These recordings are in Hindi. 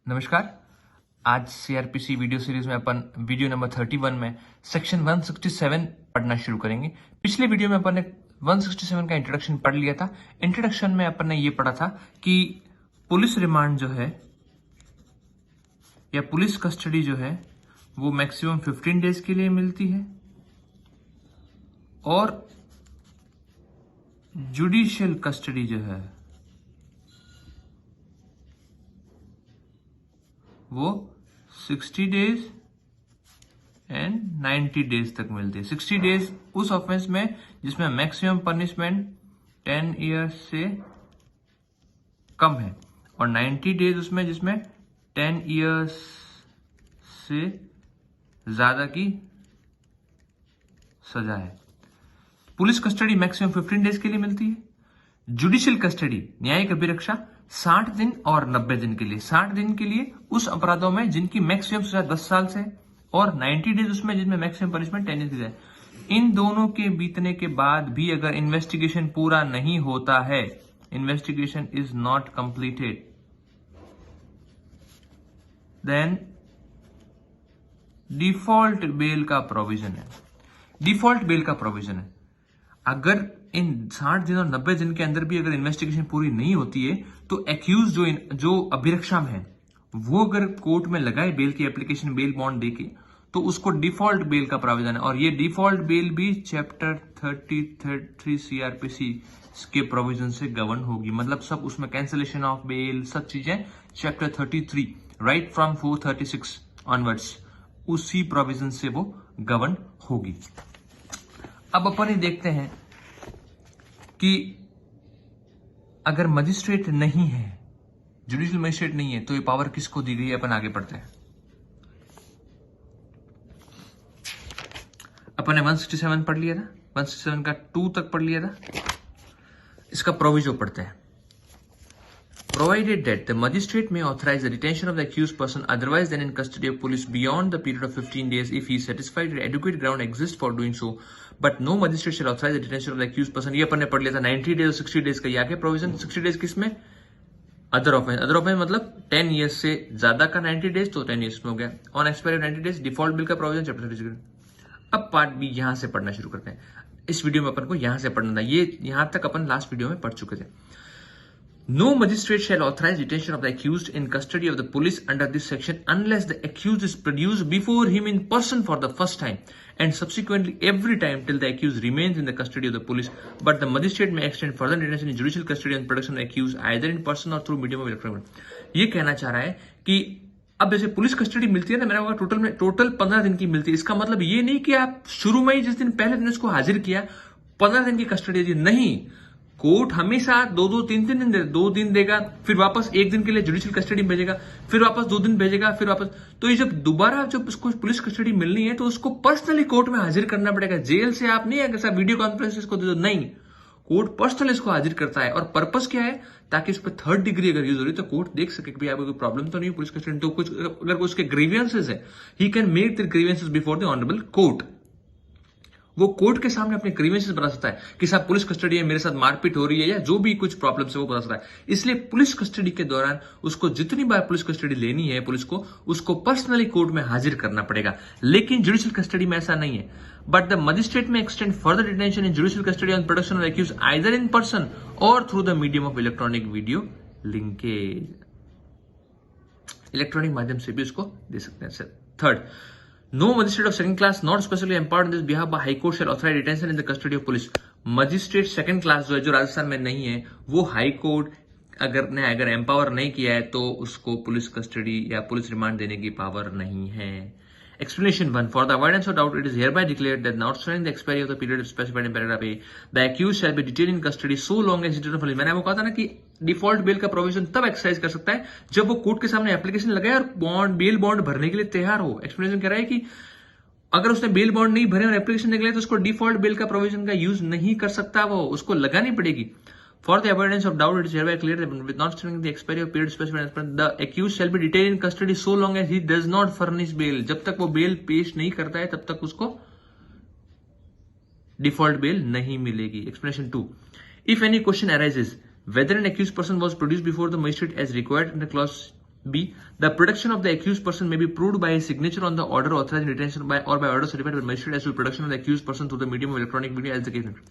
नमस्कार। आज सीआरपीसी वीडियो सीरीज में अपन वीडियो नंबर 31 में सेक्शन 167 पढ़ना शुरू करेंगे। पिछले वीडियो में अपन ने 167 का इंट्रोडक्शन पढ़ लिया था। इंट्रोडक्शन में अपन ने ये पढ़ा था कि पुलिस रिमांड जो है या पुलिस कस्टडी जो है वो मैक्सिमम 15 डेज के लिए मिलती है और जुडिशियल कस्टडी जो है वो 60 डेज एंड 90 डेज तक मिलती है। 60 डेज उस ऑफेंस में जिसमें मैक्सिमम पनिशमेंट 10 ईयर्स से कम है और 90 डेज उसमें जिसमें 10 ईयर्स से ज्यादा की सजा है। पुलिस कस्टडी मैक्सिमम 15 डेज के लिए मिलती है। जुडिशियल कस्टडी न्यायिक अभिरक्षा 60 दिन और 90 दिन के लिए। 60 दिन के लिए उस अपराधों में जिनकी मैक्सिमम सजा 10 साल से और 90 डेज उसमें जिसमें मैक्सिमम पनिशमेंट 10 ईयर है। इन दोनों के बीतने के बाद भी अगर इन्वेस्टिगेशन पूरा नहीं होता है, investigation is not completed, then default bail का प्रोविजन है। डिफॉल्ट बेल का प्रोविजन है अगर इन 60 दिन और 90 दिन के अंदर भी अगर इन्वेस्टिगेशन पूरी नहीं होती है तो एक्यूज जो अभिरक्षा में है वो अगर कोर्ट में लगाए बेल की एप्लीकेशन, बेल बॉन्ड देके, तो उसको डिफॉल्ट बेल का प्रावधान है। और ये डिफॉल्ट बेल भी चैप्टर 33 सीआरपीसी के प्रोविजन से गवर्न होगी। मतलब सब उसमें कैंसिलेशन ऑफ बेल, सब चीजें चैप्टर 33 राइट फ्रॉम 436 ऑनवर्ड्स उसी प्रोविजन से वो गवर्न होगी। अब अपन ये देखते हैं कि अगर मजिस्ट्रेट नहीं है, जुडिशियल मजिस्ट्रेट नहीं है, तो ये पावर किसको दी गई है। अपन आगे पढ़ते हैं। अपन ने 167 पढ़ लिया था, 167 का 2 तक पढ़ लिया था। इसका प्रोविजो पढ़ते हैं। Provided that the magistrate may authorize the detention of the accused person otherwise than in custody of police beyond the period of 15 days if he is satisfied that adequate ground exists for doing so, but no magistrate shall authorize the detention of the accused person। ये अपन ने पढ़ लिया था 90 डेज और 60 डेज का। ये आगे प्रोविजन 60 डेज किसमें, अदर ऑफेंस। अदर ऑफेंस मतलब 10 ईयर्स से ज्यादा का 90 डेज तो 10 ईयर्स में हो गया। On expiry 90 days default bill का प्रोविजन चैप्टर 36। अब पार्ट बी यहां से पढ़ना शुरू करते हैं। इस वीडियो में अपन को यहां से पढ़ना था, ये यहां तक अपन लास्ट वीडियो में पढ़ चुके थे। No magistrate shall authorize detention of the accused in custody of the police under this section unless the accused is produced before him in person for the first time and subsequently every time till the accused remains in the custody of the police, but the magistrate may extend further detention in judicial custody and production of the accused either in person or through medium of electronic। ये कहना चाह रहा है कि अब जैसे पुलिस कस्टडी मिलती है ना, मेरा टोटल 15 दिन की मिलती है। इसका मतलब ये नहीं कि आप शुरू में ही जिस दिन पहले दिन उसको हाजिर किया 15 दिन की कस्टडी दी, नहीं। कोर्ट हमेशा 2-2, 3-3 दिन 2 दिन देगा, फिर वापस 1 दिन के लिए जुडिशियल कस्टडी भेजेगा, फिर वापस 2 दिन भेजेगा, फिर वापस। तो ये जब दोबारा जब उसको पुलिस कस्टडी मिलनी है तो उसको पर्सनली कोर्ट में हाजिर करना पड़ेगा। जेल से आप नहीं अगर वीडियो कॉन्फ्रेंस इसको दे दो, नहीं, कोर्ट पर्सनली इसको हाजिर करता है। और पर्पस क्या है, ताकि उस पर 3rd डिग्री अगर यूज हो रही तो कोर्ट देख सके कि भाई आपको कोई प्रॉब्लम तो नहीं पुलिस कस्टडी। तो कुछ अगर उसके ग्रीवियंसेस है, he can make the grievances before the honourable court. वो कोर्ट के सामने अपने ग्रीवेंसेस बता सकता है कि साहब पुलिस कस्टडी है, मेरे साथ मारपीट हो रही है या जो भी कुछ प्रॉब्लम है वो बता सकता है। इसलिए पुलिस कस्टडी के दौरान उसको जितनी बार पुलिस कस्टडी लेनी है पुलिस को, उसको पर्सनली कोर्ट में हाजिर करना पड़ेगा। लेकिन जुडिशियल कस्टडी में ऐसा नहीं है। But the magistrate may extend further detention in judicial custody on production of accused either in person or through the medium of electronic video linkage. Electronic माध्यम से भी उसको दे सकते हैं। Sir 3rd, no magistrate of second class not specially empowered in this behalf by high court shall authorize detention in the custody of police। Magistrate second class जो है, जो राजस्थान में नहीं है, वो हाई कोर्ट अगर एम्पावर नहीं किया है तो उसको पुलिस कस्टडी या पुलिस रिमांड देने की पावर नहीं है। Explanation 1. For the avoidance of doubt, it is hereby declared that notwithstanding the expiry of the period specified in paragraph A, the accused shall be detained in custody so long as he does not file। मैंने आपको कहा था ना कि डिफॉल्ट बेल का प्रोविजन तब एक्सरसाइज कर सकता है जब वो कोर्ट के सामने एप्लीकेशन लगाए और बेल बॉन्ड भरने के लिए तैयार हो। एक्सप्लेनेशन कह रहा है कि अगर उसने बेल बॉन्ड नहीं भरे और एप्लीकेशन निकले तो उसको डिफॉल्ट बेल का प्रोविजन का यूज नहीं कर सकता, वो उसको लगानी पड़ेगी। For the avoidance of doubt, it is hereby clear that notwithstanding the expiry of period specified as per the accused shall be detained in custody so long as he does not furnish bail। जब तक वो बेल पेश नहीं करता है तब तक उसको डिफॉल्ट बेल नहीं मिलेगी। Explanation 2. If any question arises whether an accused person was produced before the magistrate as required in the clause B. The production of the accused person may be proved by his signature on the order authorizing detention by or by order certified by magistrate as to production of the accused person through the medium of electronic media as the case may be.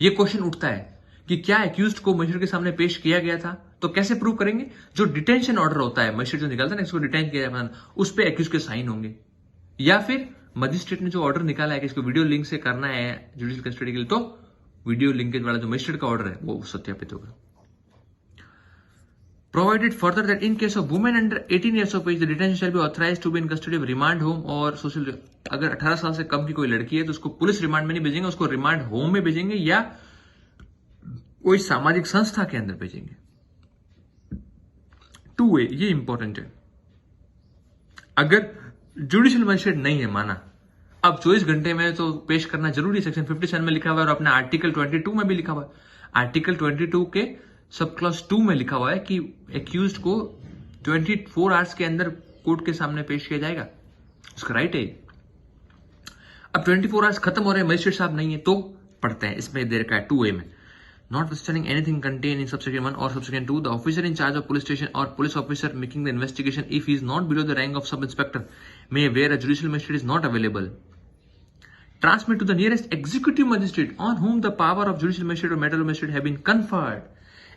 ये क्वेश्चन उठता है कि क्या एक्यूज्ड को मजिस्ट्रेट के सामने पेश किया गया था, तो कैसे प्रूव करेंगे? जो डिटेंशन ऑर्डर होता है, मजिस्ट्रेट जो निकालता है ना, इसको डिटेन किया जाए, उस पर एक्यूज के साइन होंगे, या फिर मजिस्ट्रेट ने जो ऑर्डर निकाला है कि इसको वीडियो लिंक से करना है जुडिशियल कस्टडी के लिए, तो वीडियो लिंकेज वाला जो मजिस्ट्रेट का ऑर्डर है वो सत्यापित होगा. Provided further that in case of women under 18 years of age, the detention shall be authorized to be in custody of remand home और social. अगर 18 साल से कम की कोई लड़की है तो उसको पुलिस रिमांड में नहीं भेजेंगे, उसको रिमांड होम में भेजेंगे या कोई सामाजिक संस्था के अंदर भेजेंगे. 2A, ये इंपॉर्टेंट है. अगर जुडिशियल मजिस्ट्रेट नहीं है माना, अब 24 घंटे में तो पेश करना जरूरी है, सेक्शन 57 में लिखा हुआ है और अपने आर्टिकल 22 में भी लिखा हुआ है. आर्टिकल 22 के सब क्लॉज 2 में लिखा हुआ है कि एक्यूज्ड को 24 आवर्स के अंदर कोर्ट के सामने पेश किया जाएगा, उसका राइट है. अब 24 आवर्स खत्म हो रहे हैं, मजिस्ट्रेट साहब नहीं है, तो पढ़ते हैं, इसमें दे रखा है 2A में. Notwithstanding anything contained in subsection 1 or subsection 2, the officer in charge of police station or police officer making the investigation, if he is not below the rank of sub-inspector, may, where a judicial magistrate is not available, transmit to the nearest executive magistrate on whom the power of judicial magistrate or material magistrate have been conferred.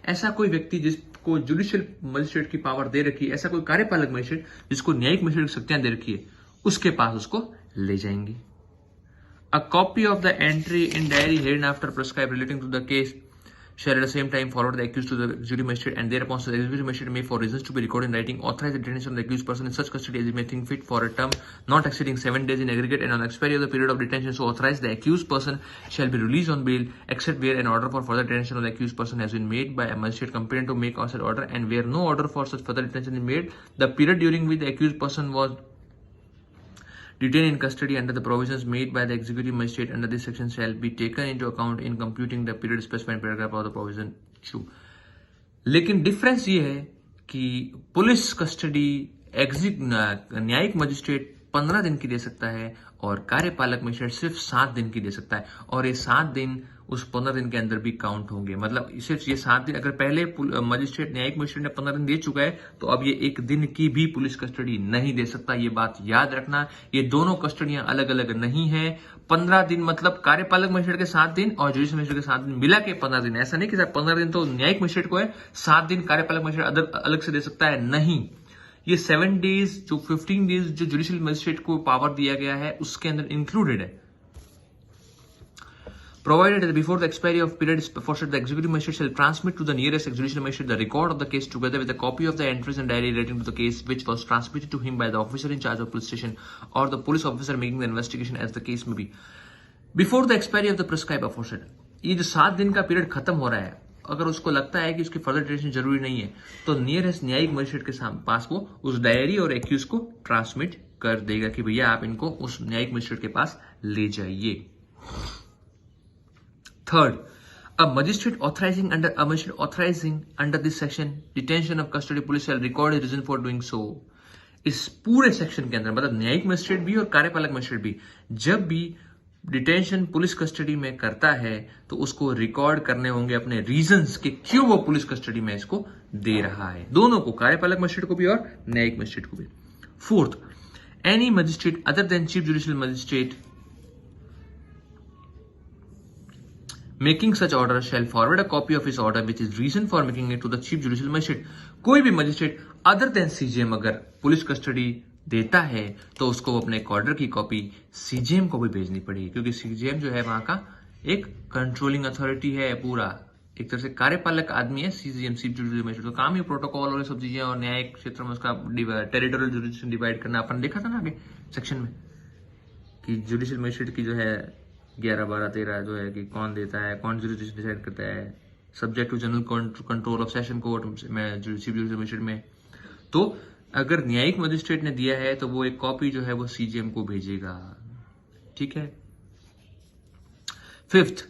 ऐसा कोई व्यक्ति जिसको जुडिशियल मजिस्ट्रेट की पावर दे रखी है, ऐसा कोई कार्यपालक मजिस्ट्रेट जिसको न्यायिक मजिस्ट्रेट की शक्तियां दे रखी है, उसके पास उसको ले जाएंगे. A copy of the entry in diary hereinafter prescribed relating to the case shall at the same time forward the accused to the judicial magistrate, and thereupon the executive magistrate may, for reasons to be recorded in writing, authorize the detention of the accused person in such custody as he may think fit for a term not exceeding 7 days in aggregate, and on the expiry of the period of detention so authorized, the accused person shall be released on bail, except where an order for further detention of the accused person has been made by a magistrate competent to make such order, and where no order for such further detention is made, the period during which the accused person was detained in custody under the provisions made by the executive magistrate under this section shall be taken into account in computing the period specified in paragraph of the provision 2. लेकिन डिफरेंस ये है कि पुलिस कस्टडी न्यायिक मजिस्ट्रेट 15 दिन की दे सकता है और कार्यपालक मजिस्ट्रेट सिर्फ 7 दिन की दे सकता है, और ये 7 दिन उस 15 दिन के अंदर भी काउंट होंगे. मतलब सिर्फ ये 7 दिन, अगर पहले मजिस्ट्रेट न्यायिक मजिस्ट्रेट ने 15 दिन दे चुका है तो अब ये 1 दिन की भी पुलिस कस्टडी नहीं दे सकता. ये बात याद रखना, ये दोनों कस्टडियां अलग अलग नहीं है. 15 दिन मतलब कार्यपालक मजिस्ट्रेट के 7 दिन और जुडिशियल मजिस्ट्रेट के 7 दिन मिला के 15 दिन. ऐसा नहीं कि 15 दिन तो न्यायिक मजिस्ट्रेट को है, 7 दिन कार्यपालक मजिस्ट्रेट अलग से दे सकता है, नहीं. ये 7 डेज जो 15 डेज जो जुडिशियल मजिस्ट्रेट को पावर दिया गया है उसके अंदर इंक्लूडेड है. Provided that before the expiry of period aforesaid, the executive magistrate shall transmit to the nearest judicial magistrate the record of the case together with a copy of the entries and diary relating to the case which was transmitted to him by the officer in charge of police station or the police officer making the investigation as the case may be. Before the expiry of the prescribed aforesaid, ये जो 7 दिन का पीरियड खत्म हो रहा है, अगर उसको लगता है कि उसकी फर्दर डिटेंशन जरूरी नहीं है तो नियरेस्ट न्यायिक मजिस्ट्रेट के पास वो उस डायरी और एक्यूज को ट्रांसमिट कर देगा कि भैया आप इनको उस न्यायिक मजिस्ट्रेट के पास ले जाइए. Third, a magistrate authorizing under this section detention of custody police shall record his reason for doing so. इस पूरे सेक्शन के अंदर मतलब न्यायिक मजिस्ट्रेट भी और कार्यपालक मजिस्ट्रेट भी जब भी डिटेंशन पुलिस कस्टडी में करता है तो उसको रिकॉर्ड करने होंगे अपने रीजंस कि क्यों वो पुलिस कस्टडी में इसको दे रहा है, दोनों को, कार्यपालक मजिस्ट्रेट को भी और न्यायिक मजिस्ट्रेट को भी. Fourth, any magistrate other than chief judicial magistrate making such order shall forward a copy of his order which is reason for making it to the chief judicial magistrate. कोई भी मजिस्ट्रेट अदर देन सीजेएम अगर पुलिस कस्टडी देता है तो उसको अपने एक ऑर्डर की कॉपी सीजेएम को भी भेजनी पड़ेगी, क्योंकि सीजेएम जो है वहां का एक कंट्रोलिंग अथॉरिटी है, पूरा एक तरह से कार्यपालक आदमी है सीजेएम, चीफ जुडिशियल मजिस्ट्रेट. तो काम ही प्रोटोकॉल और सब चीजें और न्यायिक क्षेत्र में उसका टेरिटोरियल जुडिशन डिवाइड करना. अपन देखा था ना आगे सेक्शन में कि जुडिशियल मजिस्ट्रेट की जो है 11, 12, 13 जो है कि कौन देता है, कौन जुडिशन डिसाइड करता है, subject to general control of session court में, चीफ जुडिशियल मजिस्ट्रेट में. तो अगर न्यायिक मजिस्ट्रेट ने दिया है तो वो एक कॉपी जो है वो सीजेएम को भेजेगा. ठीक है. Fifth,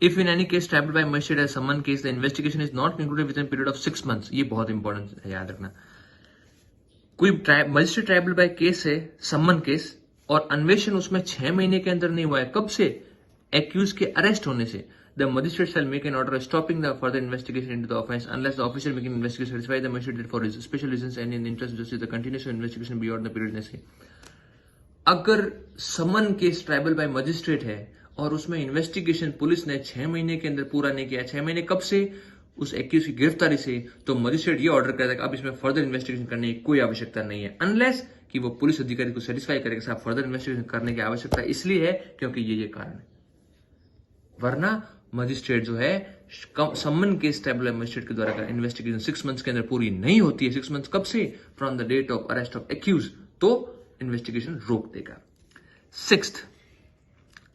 if in any case triable by magistrate as summons case the investigation is not concluded within period of 6 months. ये बहुत इंपॉर्टेंट है, याद रखना. कोई मजिस्ट्रेट ट्राइबल बाय केस है, समन केस, और अन्वेषण उसमें 6 महीने के अंदर नहीं हुआ है. कब से? एक्यूज के अरेस्ट होने से. the magistrate shall make an order stopping the further investigation into the offence unless the officer making investigation satisfies the magistrate that for special reasons and in the interest of justice the continuation of investigation beyond the period necessary. अगर summons case triable by magistrate है और उसमें इन्वेस्टिगेशन पुलिस ने 6 महीने के अंदर पूरा नहीं किया, 6 महीने कब से, उस एक्यूज की गिरफ्तारी से, तो मजिस्ट्रेट ये ऑर्डर करता है कि अब इसमें फर्दर इन्वेस्टिगेशन करने की कोई आवश्यकता नहीं है, अनलेस कि वो पुलिस अधिकारी को सेटिस्फाई करेगा साहब फर्दर इन्वेस्टिगेशन करने की आवश्यकता इसलिए है क्योंकि ये कारण है। वरना मजिस्ट्रेट जो है समन केस ट्राइबल मजिस्ट्रेट के द्वारा इन्वेस्टिगेशन 6 मंथ्स के अंदर पूरी नहीं होती है, 6 मंथ्स कब से, from the date of arrest of accused, तो इन्वेस्टिगेशन रोक देगा। 6th,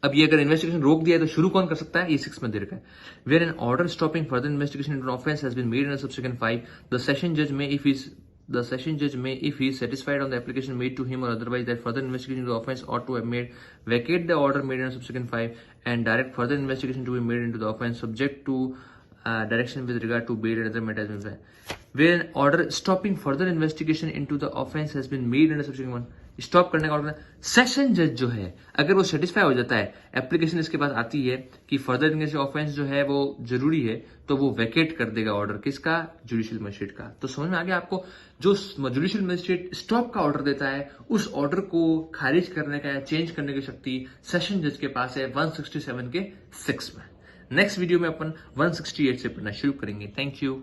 अब ये अगर इन्वेस्टिगेशन रोक दिया है तो शुरू कौन कर सकता है, ये 6 में दे रखा है। Where an order stopping further investigation into offence has been made in subsequent 5, the session जज में if he is satisfied on the application made to him or otherwise that further investigation into the offence ought to have made, vacate the order made in subsequent 5 and direct further investigation to be made into the offence subject to direction with regard to bail and other matters. Where an order stopping further investigation into the offence has been made under subsequent 1, stop करने का ऑर्डर सेशन जज जो है अगर वो सेटिस्फाई हो जाता है, एप्लीकेशन इसके पास आती है कि फर्दर इनके ऑफेंस जो है वो जरूरी है, तो वो वैकेट कर देगा ऑर्डर किसका, जुडिशियल मजिस्ट्रेट का। तो समझ में आ गया आपको, जो जुडिशियल मजिस्ट्रेट स्टॉप का ऑर्डर देता है उस ऑर्डर को खारिज करने का या चेंज करने की शक्ति सेशन जज के पास है 167 के 6 में। नेक्स्ट वीडियो में अपन 168 से पढ़ना शुरू करेंगे। Thank you.